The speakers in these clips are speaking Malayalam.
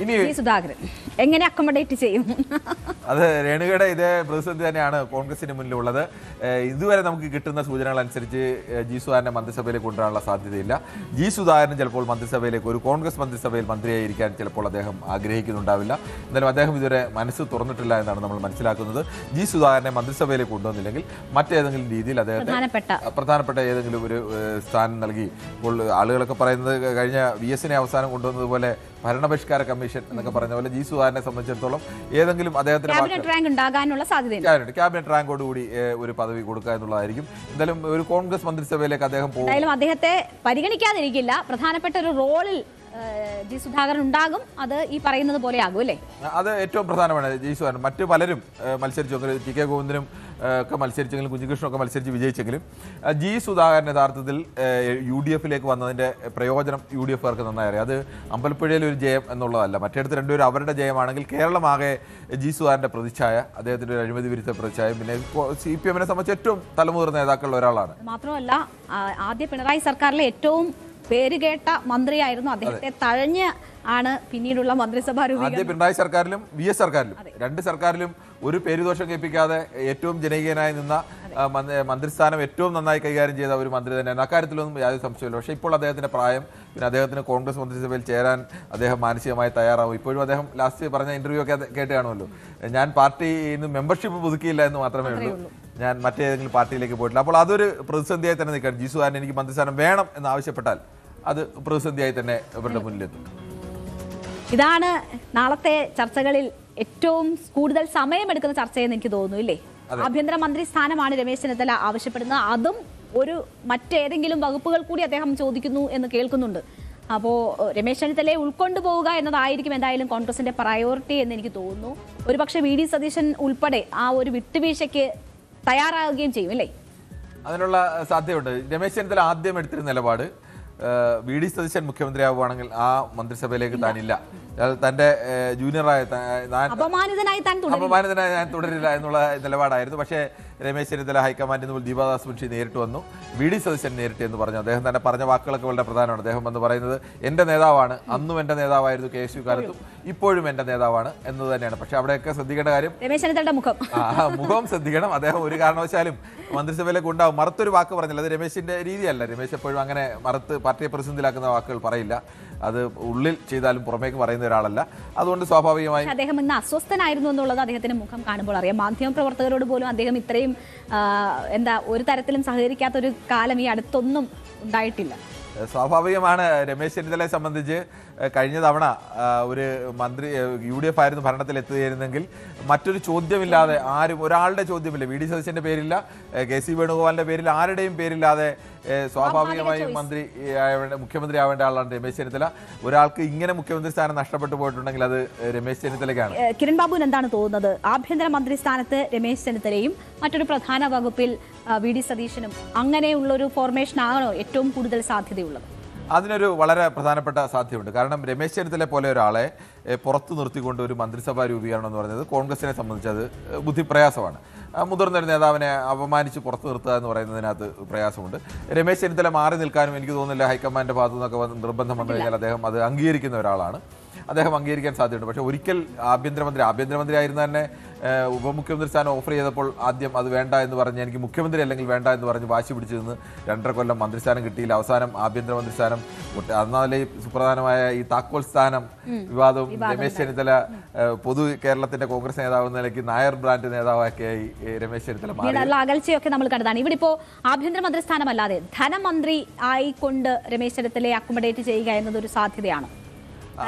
ഇനി സുധാകരൻ എങ്ങനെ അക്കോമഡേറ്റ് ചെയ്യും? അത് രേണുകയുടെ ഇതേ പ്രതിസന്ധി തന്നെയാണ് കോൺഗ്രസിന് മുന്നിലുള്ളത്. ഇതുവരെ നമുക്ക് കിട്ടുന്ന സൂചനകൾ അനുസരിച്ച് ജി സുധാകരനെ മന്ത്രിസഭയിലേക്ക് കൊണ്ടുവരാനുള്ള സാധ്യതയില്ല. ജി സുധാകരൻ ചിലപ്പോൾ മന്ത്രിസഭയിലേക്ക് ഒരു കോൺഗ്രസ് മന്ത്രിസഭയിൽ മന്ത്രിയായിരിക്കാൻ ചിലപ്പോൾ അദ്ദേഹം ആഗ്രഹിക്കുന്നുണ്ടാവില്ല. എന്നാലും അദ്ദേഹം ഇതുവരെ മനസ്സ് തുറന്നിട്ടില്ല എന്നാണ് നമ്മൾ മനസ്സിലാക്കുന്നത്. ജി സുധാകരനെ മന്ത്രിസഭയിലേക്ക് കൊണ്ടുവന്നില്ലെങ്കിൽ മറ്റേതെങ്കിലും രീതിയിൽ അദ്ദേഹത്തെ പ്രധാനപ്പെട്ട ഏതെങ്കിലും ഒരു സ്ഥാനം നൽകി. ഇപ്പോൾ ആളുകളൊക്കെ പറയുന്നത് കഴിഞ്ഞ VS-നെ അവസാനം കൊണ്ടുവന്നതുപോലെ ഭരണപരിഷ്കാര കമ്മീഷൻ എന്നൊക്കെ പറഞ്ഞ പോലെ ജി സുധാകരനെ സംബന്ധിച്ചിടത്തോളം ഏതെങ്കിലും അദ്ദേഹത്തിന് ക്യാബിനറ്റ് റാങ്കോടുകൂടി ഒരു പദവി കൊടുക്കുക എന്നുള്ളതായിരിക്കും. എന്തായാലും ഒരു കോൺഗ്രസ് മന്ത്രിസഭയിലേക്ക് അദ്ദേഹം പോകും. അദ്ദേഹത്തെ പരിഗണിക്കാതിരിക്കില്ല. പ്രധാനപ്പെട്ട ഒരു റോളിൽ ജി സുധാകരൻ ഉണ്ടാകും. അത് ഈ പറയുന്നത് പോലെ ആകും അല്ലേ? അത് ഏറ്റവും പ്രധാനമാണ്. ജി സുധാകരൻ മറ്റു പലരും മത്സരിച്ചു, ടി കെ ഗോവിന്ദനും ഒക്കെ മത്സരിച്ചെങ്കിലും കുഞ്ഞികൃഷ്ണനൊക്കെ മത്സരിച്ച് വിജയിച്ചെങ്കിലും ജി സുധാകരൻ യഥാർത്ഥത്തിൽ UDF-ലേക്ക് വന്നതിൻ്റെ പ്രയോജനം UDF-കാർക്ക് നന്നായി അറിയാം. അത് അമ്പലപ്പുഴയിൽ ഒരു ജയം എന്നുള്ളതല്ല, മറ്റേടത്ത് രണ്ടുപേരും അവരുടെ ജയമാണെങ്കിൽ കേരളമാകെ ജി സുധാകരൻ്റെ പ്രതിച്ഛായ, അദ്ദേഹത്തിൻ്റെ ഒരു അഴിമതി വിരുദ്ധ പ്രതിച്ഛായ, പിന്നെ CPM-നെ സംബന്ധിച്ച് ഏറ്റവും തലമുതിർന്ന നേതാക്കളിൽ ഒരാളാണ്. മാത്രമല്ല ആദ്യ പിണറായി സർക്കാരിലെ ഏറ്റവും പേരുകേട്ട മന്ത്രിയായിരുന്നു. അദ്ദേഹത്തെ തഴഞ്ഞ് ആണ് പിന്നീടുള്ള മന്ത്രിസഭാ രൂപീകരണം. ആദ്യ പിണറായി സർക്കാരിലും VS സർക്കാരിലും രണ്ട് സർക്കാരിലും ഒരു പേരുദോഷം കേൾപ്പിക്കാതെ ഏറ്റവും ജനകീയനായി നിന്ന മന്ത്രിസ്ഥാനം ഏറ്റവും നന്നായി കൈകാര്യം ചെയ്ത ഒരു മന്ത്രി തന്നെയാണ്. അക്കാര്യത്തിലൊന്നും യാതൊരു സംശയമില്ല. പക്ഷേ ഇപ്പോൾ അദ്ദേഹത്തിൻ്റെ പ്രായം, പിന്നെ അദ്ദേഹത്തിന് കോൺഗ്രസ് മന്ത്രിസഭയിൽ ചേരാൻ അദ്ദേഹം മാനസികമായി തയ്യാറാവും. ഇപ്പോഴും അദ്ദേഹം ലാസ്റ്റ് പറഞ്ഞ ഇന്റർവ്യൂ ഒക്കെ കേട്ട് കാണുമല്ലോ, ഞാൻ പാർട്ടിയിൽ മെമ്പർഷിപ്പ് പുതുക്കിയില്ല എന്ന് മാത്രമേ ഉള്ളൂ, ഞാൻ മറ്റേതെങ്കിലും പാർട്ടിയിലേക്ക് പോയിട്ടില്ല. അപ്പോൾ അതൊരു പ്രതിസന്ധിയായി തന്നെ നിൽക്കുകയാണ്. ജി സുധാകരൻ എനിക്ക് മന്ത്രിസ്ഥാനം വേണം എന്ന് ആവശ്യപ്പെട്ടാൽ അത് പ്രതിസന്ധിയായി തന്നെ ഇവരുടെ മുന്നിലെത്തും. ഇതാണ് നാളത്തെ ചർച്ചകളിൽ ഏറ്റവും കൂടുതൽ സമയമെടുക്കുന്ന ചർച്ചയെന്ന് എനിക്ക് തോന്നുന്നു ഇല്ലേ? ആഭ്യന്തരമന്ത്രി സ്ഥാനമാണ് രമേശ് ചെന്നിത്തല ആവശ്യപ്പെടുന്നത്. അതും ഒരു മറ്റേതെങ്കിലും വകുപ്പുകൾ കൂടി അദ്ദേഹം ചോദിക്കുന്നു എന്ന് കേൾക്കുന്നുണ്ട്. അപ്പോൾ രമേശ് ചെന്നിത്തലയെ ഉൾക്കൊണ്ടു പോവുക എന്നതായിരിക്കും എന്തായാലും കോൺഗ്രസിന്റെ പ്രയോറിറ്റി എന്ന് എനിക്ക് തോന്നുന്നു. ഒരുപക്ഷെ VD സതീശൻ ഉൾപ്പെടെ ആ ഒരു വിട്ടുവീഴ്ചയ്ക്ക് തയ്യാറാവുകയും ചെയ്യും അല്ലേ? അതിനുള്ള സാധ്യതയുണ്ട്. രമേശ് ചെന്നിത്തല ആദ്യം എടുത്തിരുന്ന നിലപാട് VD സതീശൻ മുഖ്യമന്ത്രിയാവുകയാണെങ്കിൽ ആ മന്ത്രിസഭയിലേക്ക് താനില്ല, തൻ്റെ ജൂനിയറായ അപമാനിതനായി ഞാൻ തുടരില്ല എന്നുള്ള നിലപാടായിരുന്നു. പക്ഷേ രമേശ് ചെന്നിത്തല ഹൈക്കമാൻഡിൽ നിന്ന് ദീപാദാസ് മുൻഷി നേരിട്ട് വന്നു, VD സതീശൻ നേരിട്ട് എന്ന് പറഞ്ഞു. അദ്ദേഹം തന്നെ പറഞ്ഞ വാക്കുകളൊക്കെ വളരെ പ്രധാനമാണ്. അദ്ദേഹം എന്ന് പറയുന്നത് എൻ്റെ നേതാവാണ്, അന്നും എൻ്റെ നേതാവായിരുന്നു KSU കാലത്തും, ഇപ്പോഴും എൻ്റെ നേതാവാണ് എന്ന് തന്നെയാണ്. പക്ഷെ അവിടെയൊക്കെ ശ്രദ്ധിക്കേണ്ട കാര്യം രമേശ് ചെന്നിത്തലയുടെ മുഖം ശ്രദ്ധിക്കണം. അദ്ദേഹം ഒരു കാരണവശാലും മന്ത്രിസഭയിലേക്ക് ഉണ്ടാവും. മറുത്തൊരു വാക്ക് പറഞ്ഞില്ല, അത് രമേശിന്റെ രീതിയല്ല. രമേശ് എപ്പോഴും അങ്ങനെ മറുത്ത് പാർട്ടിയെ പ്രതിസന്ധിയിലാക്കുന്ന വാക്കുകൾ പറയില്ല. അത് ഉള്ളിൽ ചെയ്താലും പുറമേക്ക് പറയുന്ന ഒരാളല്ല. അതുകൊണ്ട് സ്വാഭാവികമായും അദ്ദേഹം ഇന്ന് അസ്വസ്ഥനായിരുന്നു എന്നുള്ളത് അദ്ദേഹത്തിന്റെ മുഖം കാണുമ്പോൾ അറിയാം. മാധ്യമപ്രവർത്തകരോട് പോലും അദ്ദേഹം ഇത്രയും ഒരു തരത്തിലും സഹകരിക്കാത്ത ഒരു കാലം ഈ അടുത്തൊന്നും ഉണ്ടായിട്ടില്ല. സ്വാഭാവികമാണ്. രമേശ് ചെന്നിത്തലയെ സംബന്ധിച്ച് കഴിഞ്ഞ തവണ ഒരു മന്ത്രി UDF ആയിരുന്നു ഭരണത്തിലെത്തുകയായിരുന്നെങ്കിൽ മറ്റൊരു ചോദ്യമില്ലാതെ ആരും, ഒരാളുടെ ചോദ്യമില്ല, VD സതീശന്റെ പേരില്ല, KC വേണുഗോപാലിന്റെ പേരിൽ, ആരുടെയും പേരില്ലാതെ സ്വാഭാവികമായും മുഖ്യമന്ത്രി ആവേണ്ട ആളാണ് രമേശ് ചെന്നിത്തല. ഒരാൾക്ക് ഇങ്ങനെ മുഖ്യമന്ത്രി സ്ഥാനം നഷ്ടപ്പെട്ടു പോയിട്ടുണ്ടെങ്കിൽ അത് രമേശ് ചെന്നിത്തലയ്ക്കാണ്. കിരൺ ബാബുവിന് എന്താണ് തോന്നുന്നത്? ആഭ്യന്തര മന്ത്രി സ്ഥാനത്ത് രമേശ് ചെന്നിത്തലയും മറ്റൊരു പ്രധാന വകുപ്പിൽ VD സതീശനും അങ്ങനെയുള്ളൊരു ഫോർമേഷനാണോ ഏറ്റവും കൂടുതൽ സാധ്യതയുള്ളത്? അതിനൊരു വളരെ പ്രധാനപ്പെട്ട സാധ്യതയുണ്ട്. കാരണം രമേശ് ചെന്നിത്തല പോലെ ഒരാളെ പുറത്തു നിർത്തിക്കൊണ്ട് ഒരു മന്ത്രിസഭാ രൂപീകരണം എന്ന് പറയുന്നത് കോൺഗ്രസിനെ സംബന്ധിച്ച് അത് ബുദ്ധിപ്രയാസമാണ്. മുതിർന്ന ഒരു നേതാവിനെ അപമാനിച്ച് പുറത്തു നിർത്തുക എന്ന് പറയുന്നതിനകത്ത് പ്രയാസമുണ്ട്. രമേശ് ചെന്നിത്തല മാറി നിൽക്കാനും എനിക്ക് തോന്നുന്നില്ല ഹൈക്കമാൻഡിന്റെ ഭാഗത്തു നിന്നൊക്കെ നിർബന്ധം വന്നു കഴിഞ്ഞാൽ അദ്ദേഹം അത് അംഗീകരിക്കുന്ന ഒരാളാണ്. അദ്ദേഹം അംഗീകരിക്കാൻ സാധ്യതയുണ്ട്. പക്ഷേ ഒരിക്കൽ ആഭ്യന്തരമന്ത്രി ആയിരുന്ന തന്നെ ഉപമുഖ്യമന്ത്രി സ്ഥാനം ഓഫർ ചെയ്തപ്പോൾ ആദ്യം അത് വേണ്ട എന്ന് പറഞ്ഞ്, എനിക്ക് മുഖ്യമന്ത്രി അല്ലെങ്കിൽ വേണ്ട എന്ന് പറഞ്ഞ് വാശി പിടിച്ചു നിന്ന് 2.5 കൊല്ലം മന്ത്രിസ്ഥാനം കിട്ടിയില്ല. അവസാനം ആഭ്യന്തരമന്ത്രി സ്ഥാനം, എന്നാലേ സുപ്രധാനമായ ഈ താക്കോൽ സ്ഥാനം വിവാദവും രമേശ് ചെന്നിത്തല പൊതു കേരളത്തിന്റെ കോൺഗ്രസ് നേതാവ് എന്ന നിലയ്ക്ക് നായർ ബ്രാൻഡ് നേതാവാക്കിയായി രമേശ് ചെന്നിത്തല അകൽച്ചയൊക്കെ നമ്മൾ കണ്ടതാണ്. ഇവിടെ ഇപ്പോൾ ആഭ്യന്തരമന്ത്രി സ്ഥാനമല്ലാതെ ധനമന്ത്രി ആയിക്കൊണ്ട് രമേശ് ചെന്നിത്തലയെ അക്കോമഡേറ്റ് ചെയ്യുക എന്നതൊരു സാധ്യതയാണ്.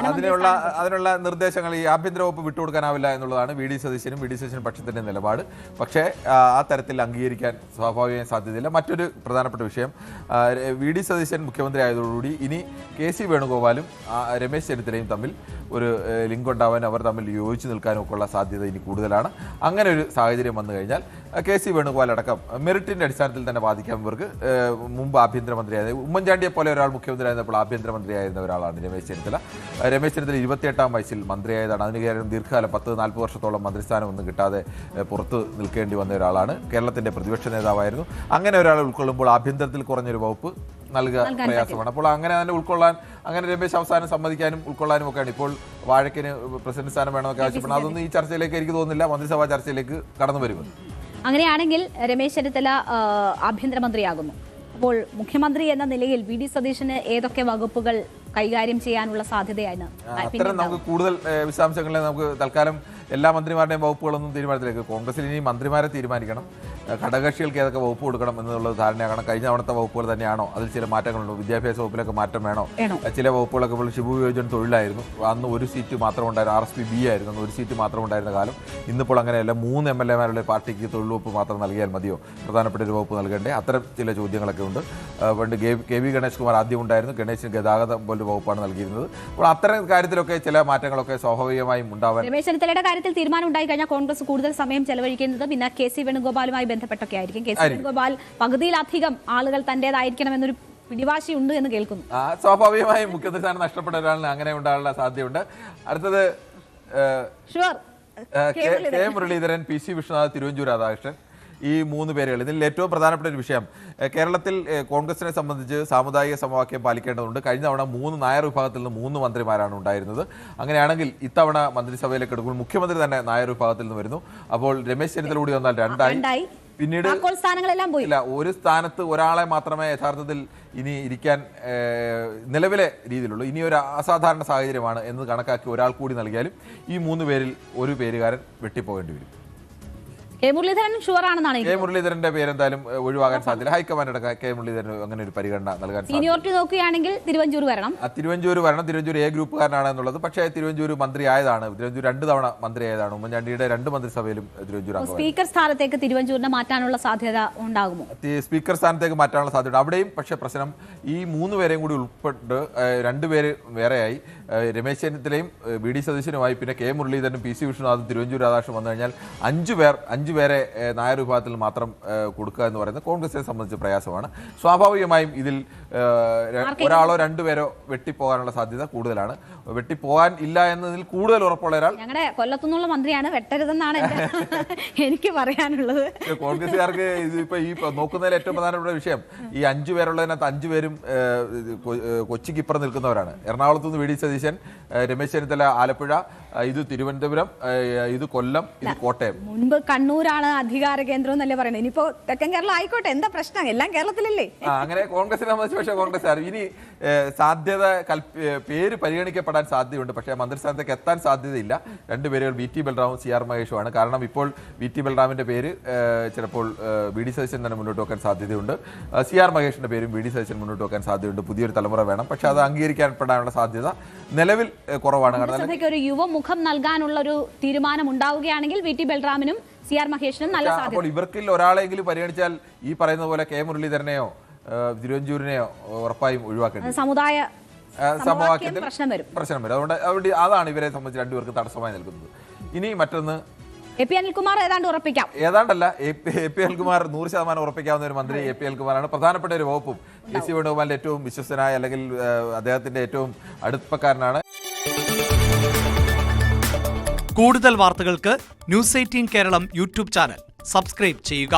അതിനുള്ള നിർദ്ദേശങ്ങൾ ഈ ആഭ്യന്തര വകുപ്പ് വിട്ടുകൊടുക്കാനാവില്ല എന്നുള്ളതാണ് VD സതീശനും പക്ഷത്തിന്റെ നിലപാട്. പക്ഷേ ആ തരത്തിൽ അംഗീകരിക്കാൻ സ്വാഭാവികമായി സാധ്യതയില്ല. മറ്റൊരു പ്രധാനപ്പെട്ട വിഷയം, VD സതീശൻ മുഖ്യമന്ത്രി ആയതോടുകൂടി ഇനി KC വേണുഗോപാലും രമേശ് ചെന്നിത്തലയും തമ്മിൽ ഒരു ലിങ്ക് ഉണ്ടാവാനും അവർ തമ്മിൽ യോജിച്ച് നിൽക്കാനും ഒക്കെ ഉള്ള സാധ്യത ഇനി കൂടുതലാണ്. അങ്ങനെ ഒരു സാഹചര്യം വന്നു കഴിഞ്ഞാൽ കെ സി വേണുഗോപാൽ അടക്കം മെറിറ്റിന്റെ അടിസ്ഥാനത്തിൽ തന്നെ ബാധിക്കാം ഇവർക്ക്. മുമ്പ് ആഭ്യന്തരമന്ത്രിയായത് ഉമ്മൻചാണ്ടിയെ പോലെ ഒരാൾ മുഖ്യമന്ത്രിയായിരുന്നപ്പോൾ ആഭ്യന്തരമന്ത്രിയായിരുന്ന ഒരാളാണ് രമേശ് ചെന്നിത്തല. രമേശ് ചെന്നിത്തല 28-ാം വയസ്സിൽ മന്ത്രിയായതാണ്. അതിന് കാരണം ദീർഘകാലം 10-40 വർഷത്തോളം മന്ത്രിസ്ഥാനം ഒന്നും കിട്ടാതെ പുറത്ത് നിൽക്കേണ്ടി വന്ന ഒരാളാണ്. കേരളത്തിന്റെ പ്രതിപക്ഷ നേതാവായിരുന്നു. അങ്ങനെ ഒരാളെ ഉൾക്കൊള്ളുമ്പോൾ ആഭ്യന്തരത്തിൽ കുറഞ്ഞൊരു വകുപ്പ് നൽകുക പ്രയാസമാണ്. അപ്പോൾ അങ്ങനെ തന്നെ ഉൾക്കൊള്ളാൻ, അങ്ങനെ രമേശ് അവസാനം സമ്മതിക്കാനും ഉൾക്കൊള്ളാനും ഒക്കെയാണ്. ഇപ്പോൾ വാഴക്കിന് പ്രസിഡന്റ് സ്ഥാനം വേണമെന്നൊക്കെ ആവശ്യപ്പെടുന്നത് അതൊന്നും ഈ ചർച്ചയിലേക്ക് എനിക്ക് തോന്നുന്നില്ല മന്ത്രിസഭാ ചർച്ചയിലേക്ക് കടന്നു വരുമെന്ന്. അങ്ങനെയാണെങ്കിൽ രമേശ് ചെന്നിത്തല ആഭ്യന്തരമന്ത്രിയാകുന്നു. അപ്പോൾ മുഖ്യമന്ത്രി എന്ന നിലയിൽ വി ഡി സതീശന് ഏതൊക്കെ വകുപ്പുകൾ കൈകാര്യം ചെയ്യാനുള്ള സാധ്യതയാണ്? അത്തരം നമുക്ക് കൂടുതൽ വിശദാംശങ്ങളെ നമുക്ക് തൽക്കാലം എല്ലാ മന്ത്രിമാരുടെയും വകുപ്പുകളൊന്നും തീരുമാനത്തിലേക്ക്. കോൺഗ്രസിൽ ഇനി മന്ത്രിമാരെ തീരുമാനിക്കണം, ഘടകകക്ഷികൾക്ക് ഏതൊക്കെ വകുപ്പ് കൊടുക്കണം എന്നുള്ളത് ധാരണയാകണം. കഴിഞ്ഞ തവണത്തെ വകുപ്പുകൾ തന്നെയാണോ, അതിൽ ചില മാറ്റങ്ങളുണ്ടോ, വിദ്യാഭ്യാസ വകുപ്പിലൊക്കെ മാറ്റം വേണോ? ചില വകുപ്പുകളൊക്കെ ഇപ്പോൾ ഷിബു യോജന തൊഴിലായിരുന്നു, അന്ന് ഒരു സീറ്റ് മാത്രം ഉണ്ടായിരുന്നു. RSPB ആയിരുന്നു, അന്ന് ഒരു സീറ്റ് മാത്രം ഉണ്ടായിരുന്ന കാലം. ഇന്നിപ്പോൾ അങ്ങനെയല്ല, 3 MLA-മാരുടെ പാർട്ടിക്ക് തൊഴിൽ വകുപ്പ് മാത്രം നൽകിയാൽ മതിയോ, പ്രധാനപ്പെട്ട ഒരു വകുപ്പ് നൽകണ്ടേ? അത്തരം ചില ചോദ്യങ്ങളൊക്കെ ഉണ്ട്. പണ്ട് KV ഗണേഷ് കുമാർ ആദ്യം ഉണ്ടായിരുന്നു, ഗണേശിന് ഗതാഗതം പോലൊരു വകുപ്പാണ് നൽകിയിരുന്നത്. അപ്പോൾ അത്തരം കാര്യത്തിലൊക്കെ ചില മാറ്റങ്ങളൊക്കെ സ്വാഭാവികമായും ഉണ്ടാവാൻ. രമേശ് ചെന്നിത്തലയുടെ കാര്യത്തിൽ തീരുമാനം ഉണ്ടായി കഴിഞ്ഞാൽ കോൺഗ്രസ് കൂടുതൽ സമയം ചെലവഴിക്കുന്നത് പിന്നെ KC വേണുഗോപാലുമായി ബന്ധപ്പെട്ടൊക്കെ ആയിരിക്കും. KC വേണുഗോപാൽ പകുതിയിലധികം ആളുകൾ തന്റേതായിരിക്കണം എന്നൊരു പിടിവാശിയുണ്ട് എന്ന് കേൾക്കുന്നു. സ്വാഭാവികമായും മുഖ്യമന്ത്രി സ്ഥാനം നഷ്ടപ്പെട്ട ഒരാളിന് അങ്ങനെ ഉണ്ടാകാനുള്ള സാധ്യതയുണ്ട്. അടുത്തത് കെ മുരളീധരൻ, PC വിശ്വനാഥ്, തിരുവഞ്ചൂർ രാധാകൃഷ്ണൻ, ഈ 3 പേരുകൾ. ഇതിൽ ഏറ്റവും പ്രധാനപ്പെട്ട ഒരു വിഷയം, കേരളത്തിൽ കോൺഗ്രസിനെ സംബന്ധിച്ച് സാമുദായിക സമവാക്യം പാലിക്കേണ്ടതുണ്ട്. കഴിഞ്ഞ തവണ 3 നായർ വിഭാഗത്തിൽ നിന്ന് 3 മന്ത്രിമാരാണ് ഉണ്ടായിരുന്നത്. അങ്ങനെയാണെങ്കിൽ ഇത്തവണ മന്ത്രിസഭയിലേക്ക് എടുക്കുമ്പോൾ മുഖ്യമന്ത്രി തന്നെ നായർ വിഭാഗത്തിൽ നിന്ന് വരുന്നു. അപ്പോൾ രമേശ് ചെന്നിത്തല കൂടി വന്നാൽ 2 ആയി. പിന്നീട് ഇല്ല, ഒരു സ്ഥാനത്ത് ഒരാളെ മാത്രമേ യഥാർത്ഥത്തിൽ ഇനി ഇരിക്കാൻ നിലവിലെ രീതിയിലുള്ളൂ. ഇനി ഒരു അസാധാരണ സാഹചര്യമാണ് എന്ന് കണക്കാക്കി ഒരാൾ കൂടി നൽകിയാലും ഈ 3 പേരിൽ ഒരു പേരുകാരൻ വെട്ടിപ്പോകേണ്ടി വരും. കെ മുരളീധരൻ ഷുവറാണെന്നാണ്. കെ മുരളീധരന്റെ പേരെന്തായാലും ഒഴിവാകാൻ സാധ്യത. ഹൈക്കമാൻഡ് കെ മുരളീധരൻ അങ്ങനെ ഒരു പരിഗണന നൽകാൻ സീനിയോറിറ്റി നോക്കുകയാണെങ്കിൽ തിരുവഞ്ചൂർ വരണം. തിരുവഞ്ചൂർ A ഗ്രൂപ്പുകാരനാണ് എന്നുള്ളത്. പക്ഷേ തിരുവഞ്ചൂർ മന്ത്രിയായതാണ്. തിരുവഞ്ചൂർ 2 തവണ മന്ത്രിയായതാണ്. ഉമ്മൻചാണ്ടിയുടെ 2 മന്ത്രിസഭയിലും തിരുവഞ്ചൂർ സ്പീക്കർ സ്ഥാനത്തേക്ക് തിരുവഞ്ചൂരിനെ മാറ്റാനുള്ള സാധ്യത ഉണ്ടാകുമോ? സ്പീക്കർ സ്ഥാനത്തേക്ക് മാറ്റാനുള്ള സാധ്യത അവിടെയും. പക്ഷേ പ്രശ്നം ഈ 3 പേരെയും കൂടി ഉൾപ്പെട്ട് 2 പേര് വേറെയായി. രമേശ് ചെന്നിത്തലയും VD സതീശനുമായി പിന്നെ കെ മുരളീധരനും PC വിശ്വനാഥും തിരുവഞ്ചൂർ രാധാകൃഷ്ണൻ വന്നു കഴിഞ്ഞാൽ 5 പേരെ നായർ വിഭാഗത്തിൽ മാത്രം കൊടുക്കുക എന്ന് പറയുന്നത് കോൺഗ്രസിനെ സംബന്ധിച്ച് പ്രയാസമാണ്. സ്വാഭാവികമായും ഇതിൽ ഒരാളോ 2 പേരോ വെട്ടിപ്പോകാനുള്ള സാധ്യത കൂടുതലാണ്. വെട്ടിപ്പോകാൻ ഇല്ല എന്നതിൽ കൂടുതൽ ഉറപ്പുള്ള ഒരാൾ ഞങ്ങളുടെ കൊല്ലത്തുനിന്നുള്ള മന്ത്രിയാണ്, വെട്ടരുതെന്നാണ് എനിക്ക് പറയാനുള്ളത്. കോൺഗ്രസുകാർക്ക് ഇതിപ്പോ ഈ നോക്കുന്നതിൽ ഏറ്റവും പ്രധാനപ്പെട്ട വിഷയം, ഈ 5 പേരുള്ളതിനകത്ത് 5 പേരും കൊച്ചിക്ക് ഇപ്പുറം നിൽക്കുന്നവരാണ്. എറണാകുളത്ത് നിന്ന് VD സതീശൻ, രമേശ് ചെന്നിത്തല ആലപ്പുഴ, ഇത് തിരുവനന്തപുരം, ഇത് കൊല്ലം, ഇത് കോട്ടയം. മുൻപ് കണ്ണൂരാണ് അധികാര കേന്ദ്രം എന്നല്ലേ പറയുന്നത്. ഇനിയിപ്പോ തെക്കൻ കേരളം ആയിക്കോട്ടെ, എന്താ പ്രശ്നം? എല്ലാം കേരളത്തിലല്ലേ. അങ്ങനെ കോൺഗ്രസിനെ സംബന്ധിച്ച് പക്ഷേ കോൺഗ്രസ് ഇനി സാധ്യത പേര് പരിഗണിക്കപ്പെടാൻ സാധ്യതയുണ്ട്. പക്ഷേ മന്ത്രിസ്ഥാനത്തേക്ക് എത്താൻ സാധ്യതയില്ല. 2 പേരുകൾ VT ബൽറാമും CR മഹേഷുമാണ്. കാരണം ഇപ്പോൾ VT ബൽറാമിന്റെ പേര് ചിലപ്പോൾ VD സതീശൻ തന്നെ മുന്നോട്ട് വെക്കാൻ സാധ്യതയുണ്ട്. CR മഹേഷിന്റെ പേരും VD സതീശൻ മുന്നോട്ട് വെക്കാൻ സാധ്യതയുണ്ട്. പുതിയൊരു തലമുറ വേണം. പക്ഷെ അത് അംഗീകരിക്കപ്പെടാനുള്ള സാധ്യത നിലവിൽ കുറവാണ്. ഒരു യുവമുഖം നൽകാനുള്ള ഒരു തീരുമാനം ഉണ്ടാവുകയാണെങ്കിൽ VT ബൽറാമിനും CR മഹേഷിനും നല്ല സാധ്യത. അപ്പോൾ ഇവർക്കിൽ ഒരാളെങ്കിലും പരിഗണിച്ചാൽ ഈ പറയുന്ന പോലെ കെ മുരളീധരനെയോ തിരുവഞ്ചൂരിനെയോ ഉറപ്പായും ഒഴിവാക്കേണ്ടത്. സമുദായ സമവാക്യത്തിൽ പ്രശ്നം വരും. അതുകൊണ്ട് അതാണ് ഇവരെ സംബന്ധിച്ച് 2 പേർക്ക് തടസ്സമായി നിൽക്കുന്നത്. ഇനി മറ്റൊന്ന്, AP അനിൽകുമാർ ഏതാണ്ട് ഉറപ്പിക്കാം. ഏതാണ്ടല്ല, AP അനിൽകുമാർ 100% ഉറപ്പിക്കാവുന്ന ഒരു മന്ത്രി AP അനിൽകുമാറാണ്. പ്രധാനപ്പെട്ട ഒരു വകുപ്പും KC വേണുഗോപാലിന്റെ ഏറ്റവും വിശ്വസ്തനായ അല്ലെങ്കിൽ അദ്ദേഹത്തിന്റെ ഏറ്റവും അടുപ്പക്കാരനാണ്. കൂടുതൽ വാർത്തകൾക്ക് News 18 Keralam YouTube channel subscribe ചെയ്യുക.